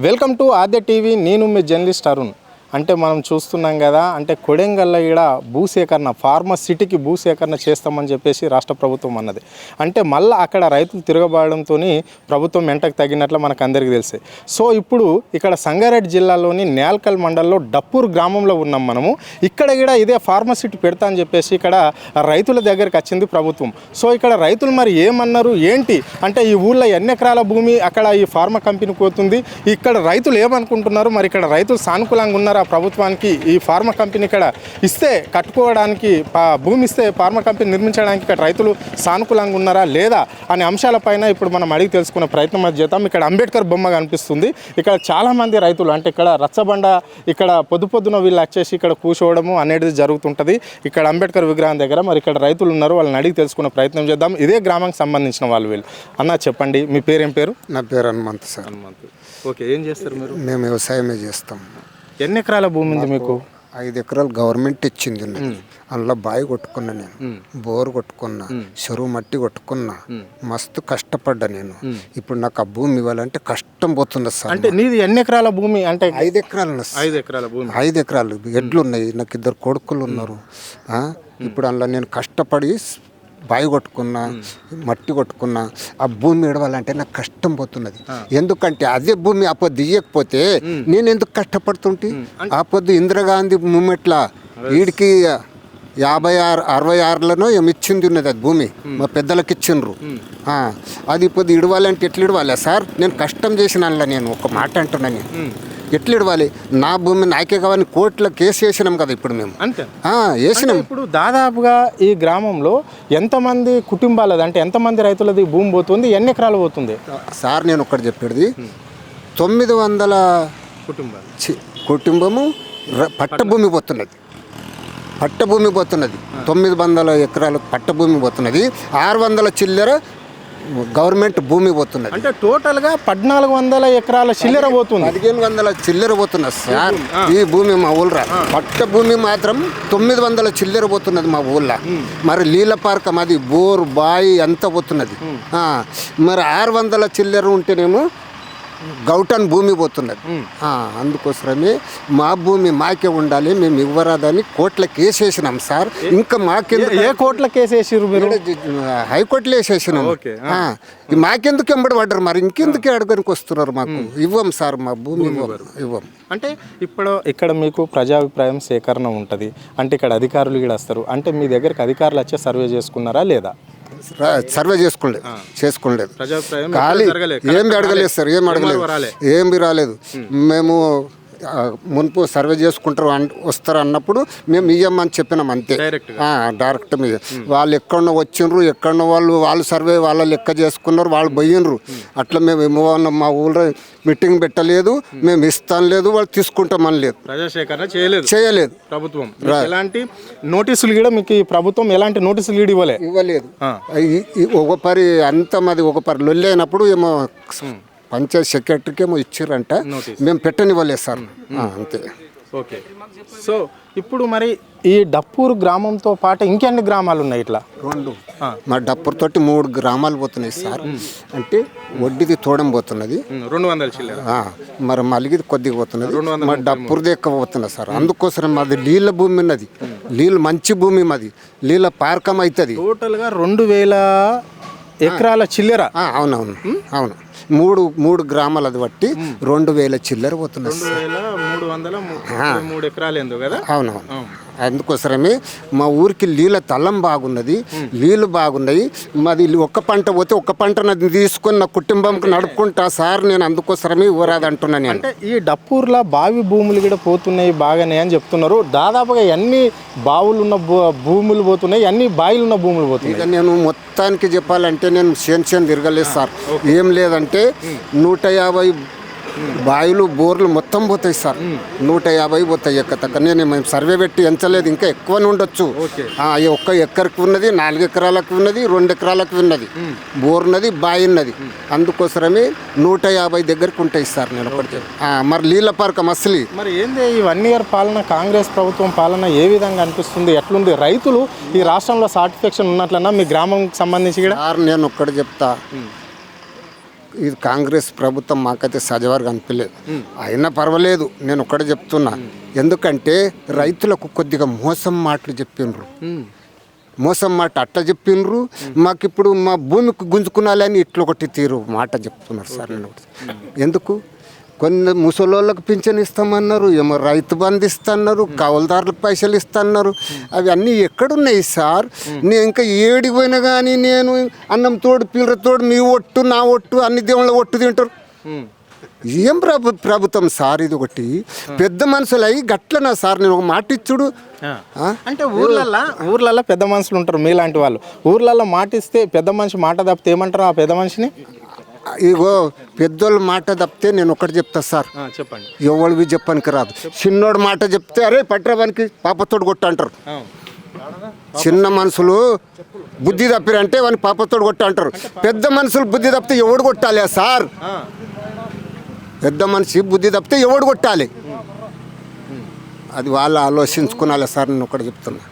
Welcome to Aadya TV. నేను మీ journalist Arun. అంటే మనం చూస్తున్నాం కదా, అంటే కొడంగల్లో ఇక్కడ భూసేకరణ ఫార్మసిటీకి భూసేకరణ చేస్తామని చెప్పేసి రాష్ట్ర ప్రభుత్వం అన్నది. అంటే మళ్ళీ అక్కడ రైతులు తిరగబడడంతో ప్రభుత్వం మెంటకు తగ్గినట్లు మనకు అందరికీ తెలిసే. సో ఇప్పుడు ఇక్కడ సంగారెడ్డి జిల్లాలోని నేల్కల్ మండలంలో డప్పూర్ గ్రామంలో ఉన్నాం మనము. ఇక్కడ కూడా ఇదే ఫార్మసిటీ పెడతా అని చెప్పేసి ఇక్కడ రైతుల దగ్గరికి వచ్చింది ప్రభుత్వం. సో ఇక్కడ రైతులు మరి ఏమన్నారు ఏంటి అంటే, ఈ ఊళ్ళో ఎన్ని ఎకరాల భూమి అక్కడ ఈ ఫార్మా కంపెనీ పోతుంది, ఇక్కడ రైతులు ఏమనుకుంటున్నారు, మరి ఇక్కడ రైతులు సానుకూలంగా ఉన్నారా ప్రభుత్వానికి, ఈ ఫార్మా కంపెనీ ఇక్కడ ఇస్తే కట్టుకోవడానికి భూమి ఇస్తే ఫార్మా కంపెనీ నిర్మించడానికి ఇక్కడ రైతులు సానుకూలంగా ఉన్నారా లేదా అనే అంశాలపైన ఇప్పుడు మనం అడిగి తెలుసుకునే ప్రయత్నం చేద్దాం. ఇక్కడ అంబేద్కర్ బొమ్మ కనిపిస్తుంది. ఇక్కడ చాలామంది రైతులు అంటే ఇక్కడ రచ్చబండ ఇక్కడ పొద్దున వీళ్ళు వచ్చేసి ఇక్కడ కూర్చోవడము అనేది జరుగుతుంటుంది ఇక్కడ అంబేద్కర్ విగ్రహం దగ్గర. మరి ఇక్కడ రైతులు ఉన్నారు, వాళ్ళని అడిగి తెలుసుకునే ప్రయత్నం చేద్దాం. ఇదే గ్రామానికి సంబంధించిన వాళ్ళు వీళ్ళు. అన్న చెప్పండి, మీ పేరు ఏం పేరు? నా పేరు హనుమంత్ సార్. హనుమంత్. ఓకే, ఏం చేస్తారు మీరు? మేము వ్యవసాయమే చేస్తాం. ఎన్ని ఎకరాల భూమి ఉంది మీకు? 5 ఎకరాలు గవర్నమెంట్ ఇచ్చింది. అందులో బావి కొట్టుకున్నా, నేను బోర్ కొట్టుకున్నా, చెరువు మట్టి కొట్టుకున్నా, మస్తు కష్టపడ్డా నేను. ఇప్పుడు నాకు ఆ భూమి ఇవ్వాలంటే కష్టం పోతుంది సార్. అంటే నీది ఎన్ని ఎకరాల భూమి? అంటే 5 ఎకరాలు. 5 ఎకరాల భూమి. 5 ఎకరాలు ఎడ్లు ఉన్నాయి, నాకు 2 కొడుకులు ఉన్నారు. ఇప్పుడు అందులో నేను కష్టపడి బావి కొట్టుకున్నా, మట్టి కొట్టుకున్నా, ఆ భూమి ఇడవాలంటే నాకు కష్టం పోతున్నది. ఎందుకంటే అదే భూమి ఆ పొద్దు ఇయ్యకపోతే నేను ఎందుకు కష్టపడుతుంటే? ఆ పొద్దు ఇందిరాగాంధీ మూమెంట్లా వీడికి 56-66లను ఇచ్చింది ఉన్నది అది భూమి, మా పెద్దలకు ఇచ్చిండ్రు. అది పొద్దు ఇడవాలంటే ఎట్లా ఇడవాలా సార్? నేను కష్టం చేసిన నేను ఒక మాట అంటున్నాను, ఎట్లా ఇడవాలి? నా భూమి నాకే కావాలని కోర్టులో కేసు వేసినాం కదా ఇప్పుడు మేము. అంతే వేసినాం. ఇప్పుడు దాదాపుగా ఈ గ్రామంలో ఎంతమంది కుటుంబాలది అంటే ఎంతమంది రైతులది భూమి పోతుంది, ఎన్ని ఎకరాలు పోతుంది సార్? నేను ఒకటి చెప్పేది, 900 కుటుంబము పట్టభూమి పోతున్నది. 900 ఎకరాలు పట్టభూమి పోతున్నది. 600 చిల్లర గవర్నమెంట్ భూమి పోతున్నది. అంటే టోటల్గా 1400 ఎకరాల చిల్లర పోతుంది. 1500 చిల్లర పోతున్నది సార్ ఈ భూమి మా ఊళ్ళో. పట్ట భూమి మాత్రం 900 చిల్లర పోతున్నది మా ఊళ్ళో. మరి నీళ్ళ పార్కం అది బోర్ బాయి అంతా పోతున్నది. మరి 600 చిల్లర ఉంటేనేమో గౌటన్ భూమి పోతున్నది. అందుకోసమే మా భూమి మాకే ఉండాలి, మేము ఇవ్వరాదని కోర్టులో కేసు వేసినాం సార్. ఇంకా మాకెందుకు? ఏ కోర్టులో కేసు వేసారు మీరు? హైకోర్టులో వేసేసినాం. మాకెందుకు ఎంబడి పడ్డారు? మరి ఇంకెందుకు అడగడానికి వస్తున్నారు? మాకు ఇవ్వం సార్, మా భూమి ఇవ్వం. అంటే ఇప్పుడు ఇక్కడ మీకు ప్రజాభిప్రాయం సేకరణ ఉంటుంది అంటే ఇక్కడ అధికారులు కూడా వస్తారు. అంటే మీ దగ్గరికి అధికారులు వచ్చే సర్వే చేసుకున్నారా లేదా? సర్వే చేసుకోలేదు. ఖాళీ ఏం అడగలేదు సార్, ఏమి రాలేదు. మేము మున్పు సర్వే చేసుకుంటారు వస్తారు అన్నప్పుడు మేము ఇయ్యమని చెప్పినాం అంతే, డైరెక్ట్ మీద. వాళ్ళు ఎక్కడో వచ్చిండ్రు, ఎక్కడో వాళ్ళు సర్వే వాళ్ళ లెక్క చేసుకున్నారు, వాళ్ళు పోయినరు. అట్లా మేము ఏమో మా ఊళ్ళో మీటింగ్ పెట్టలేదు, మేము ఇస్తాం లేదు, వాళ్ళు తీసుకుంటామని లేదు, ప్రజాసేకరణ చేయలేదు ప్రభుత్వం. ఎలాంటి నోటీసులు కూడా మీకు ప్రభుత్వం ఎలాంటి నోటీసులు కూడా ఇవ్వలేదు. ఒక పరి అంత మాది ఒక పరి లొల్లి అయినప్పుడు ఏమో పంచాయత్ సెక్రటరీకి ఏమో ఇచ్చారంట, మేము పెట్టనివ్వలేదు సార్ అంతే. ఓకే, సో ఇప్పుడు మరి ఈ డప్పూర్ గ్రామంతో పాటు ఇంకెన్ని గ్రామాలు ఉన్నాయి? ఇట్లా 2 మా డప్పూర్ తోటి 3 గ్రామాలు పోతున్నాయి సార్. అంటే వడ్డీది తోడం పోతున్నది 200 చిల్లర, మరి మలిగిది కొద్దిగా పోతున్నది, మా డప్పూర్ది ఎక్కువ పోతున్నది సార్. అందుకోసం మాది నీళ్ళ భూమి ఉన్నది, నీళ్ళు మంచి భూమి, మాది నీళ్ళ పార్కం అవుతుంది. టోటల్గా 2000 ఎకరాల చిల్లర. అవును 3 గ్రామాలు అది బట్టి 2000 చిల్లర పోతున్నది. 23 ఎకరాలు ఏందో కదా. అవునవును. అందుకోసమే మా ఊరికి నీళ్ళ తలం బాగున్నది, నీళ్ళు బాగున్నాయి. మాది ఒక్క పంట పోతే ఒక్క పంట తీసుకొని నా కుటుంబంకి నడుపుకుంటా సార్. నేను అందుకోసమే ఇవ్వరాదు అంటున్నాను. అంటే ఈ డప్పూర్లో బావి భూములు కూడా పోతున్నాయి బాగానే అని చెప్తున్నారు. దాదాపుగా ఎన్ని బావులు ఉన్న భూములు పోతున్నాయి, అన్ని బావిలు ఉన్న భూములు పోతున్నాయి. ఇక నేను మొత్తానికి చెప్పాలంటే నేను చేను తిరగలేదు సార్. ఏం లేదంటే 150 బావిలు బోర్లు మొత్తం పోతాయి సార్. 150 పోతాయి ఎక్కతక్క. మేము సర్వే పెట్టి ఎంచలేదు, ఇంకా ఎక్కువనే ఉండొచ్చు. 1 ఎకర్కి ఉన్నది, 4 ఎకరాలకు ఉన్నది, 2 ఎకరాలకు ఉన్నది, బోర్ ఉన్నది, బావి ఉన్నది. అందుకోసమే 150 దగ్గరకు ఉంటాయి సార్. నేను ఒకటి మరి నీళ్ళ పార్కం అసలు. మరి ఏంది ఈ 1 ఇయర్ పాలన, కాంగ్రెస్ ప్రభుత్వం పాలన ఏ విధంగా అనిపిస్తుంది, ఎట్లుంది? రైతులు ఈ రాష్ట్రంలో సాటిస్ఫాక్షన్ ఉన్నట్లన్నా మీ గ్రామంకి సంబంధించి కూడా? సార్ నేను ఒక్కటి చెప్తా, ఇది కాంగ్రెస్ ప్రభుత్వం మాకైతే సజవారుగా అనిపించలేదు. అయినా పర్వాలేదు, నేను ఒక్కడే చెప్తున్నా. ఎందుకంటే రైతులకు కొద్దిగా మోసం మాటలు చెప్పిండ్రు. మోసం మాట అట్లా చెప్పిండ్రు. మాకు ఇప్పుడు మా భూమికి గుంజుకునాలని ఇట్లా ఒకటి తీరు మాట చెప్తున్నారు సార్. నేను ఎందుకు కొన్ని ముసలోళ్ళకి పింఛన్ ఇస్తామన్నారు, ఏమో రైతు బంధు ఇస్తున్నారు, కౌలుదారులకు పైసలు ఇస్తున్నారు. అవి అన్నీ ఎక్కడున్నాయి సార్? నేను ఇంకా ఏడికి పోయినా కానీ నేను అన్నం తోడు పిల్లర తోడు మీ ఒట్టు నా ఒట్టు అన్ని దేవుళ్ళ ఒట్టు తింటారు. ఏం ప్రభుత్వం సార్ ఇది? ఒకటి పెద్ద మనుషులు అయ్యి గట్లనా సార్? నేను ఒక మాట ఇచ్చుడు అంటే ఊర్లలో పెద్ద మనుషులు ఉంటారు మీలాంటి వాళ్ళు. ఊర్లలో మాట ఇస్తే పెద్ద మనిషి మాట తప్పితే ఏమంటారు ఆ పెద్ద మనిషిని? ఇగో పెద్దోళ్ళ మాట తప్పితే నేను ఒకటి చెప్తా సార్, చెప్పండి. ఎవరివి చెప్పడానికి రాదు. చిన్నోడు మాట చెప్తే అరే పట్రవానికి పాపతోడు కొట్టు అంటారు. చిన్న మనుషులు బుద్ధి తప్పిరంటే వాని పాపతోడు కొట్టు అంటారు. పెద్ద మనుషులు బుద్ధి తప్పితే ఎవడు కొట్టాలి సార్? పెద్ద మనిషి బుద్ధి తప్పితే ఎవడు కొట్టాలి? అది వాళ్ళు ఆలోచించుకునాలి సార్. నేను ఒకటి చెప్తున్నా.